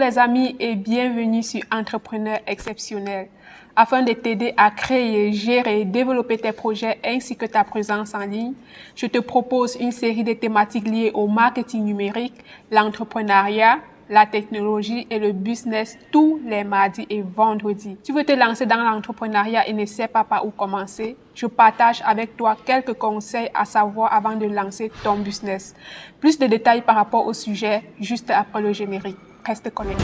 les amis et bienvenue sur Entrepreneur Exceptionnel. Afin de t'aider à créer, gérer et développer tes projets ainsi que ta présence en ligne, je te propose une série de thématiques liées au marketing numérique, l'entrepreneuriat, la technologie et le business tous les mardis et vendredis. Tu veux te lancer dans l'entrepreneuriat et ne sais pas par où commencer? Je partage avec toi quelques conseils à savoir avant de lancer ton business. Plus de détails par rapport au sujet juste après le générique. Reste connecté.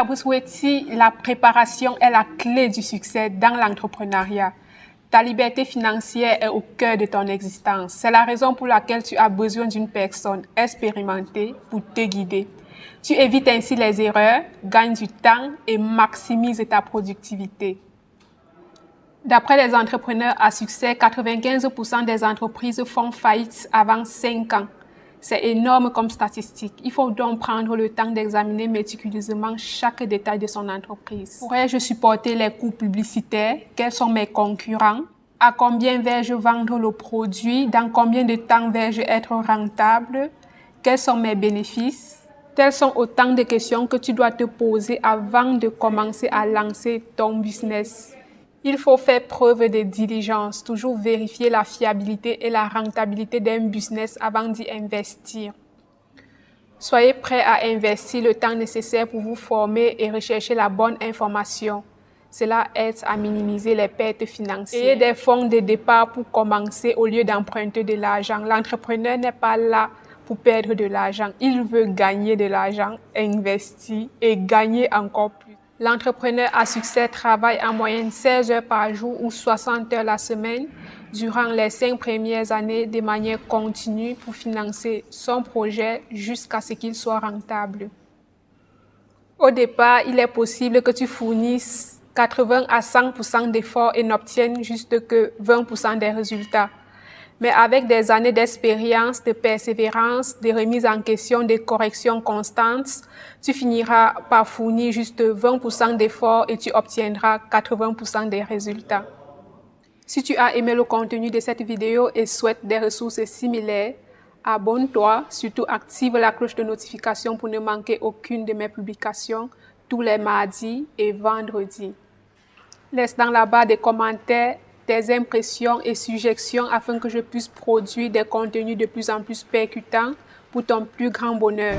Vous souhaitez, la préparation est la clé du succès dans l'entrepreneuriat. Ta liberté financière est au cœur de ton existence. C'est la raison pour laquelle tu as besoin d'une personne expérimentée pour te guider. Tu évites ainsi les erreurs, gagnes du temps et maximises ta productivité. D'après les entrepreneurs à succès, 95% des entreprises font faillite avant 5 ans. C'est énorme comme statistique. Il faut donc prendre le temps d'examiner méticuleusement chaque détail de son entreprise. Pourrais-je supporter les coûts publicitaires? Quels sont mes concurrents? À combien vais-je vendre le produit? Dans combien de temps vais-je être rentable? Quels sont mes bénéfices? Telles sont autant de questions que tu dois te poser avant de commencer à lancer ton business. Il faut faire preuve de diligence, toujours vérifier la fiabilité et la rentabilité d'un business avant d'y investir. Soyez prêts à investir le temps nécessaire pour vous former et rechercher la bonne information. Cela aide à minimiser les pertes financières. Ayez des fonds de départ pour commencer au lieu d'emprunter de l'argent. L'entrepreneur n'est pas là pour perdre de l'argent. Il veut gagner de l'argent, investir et gagner encore plus. L'entrepreneur à succès travaille en moyenne 16 heures par jour ou 60 heures la semaine durant les 5 premières années de manière continue pour financer son projet jusqu'à ce qu'il soit rentable. Au départ, il est possible que tu fournisses 80 à 100% d'efforts et n'obtiennes juste que 20% des résultats. Mais avec des années d'expérience, de persévérance, de remise en question, de corrections constantes, tu finiras par fournir juste 20% d'efforts et tu obtiendras 80% des résultats. Si tu as aimé le contenu de cette vidéo et souhaites des ressources similaires, abonne-toi, surtout active la cloche de notification pour ne manquer aucune de mes publications tous les mardis et vendredis. Laisse dans la barre des commentaires tes impressions et suggestions afin que je puisse produire des contenus de plus en plus percutants pour ton plus grand bonheur.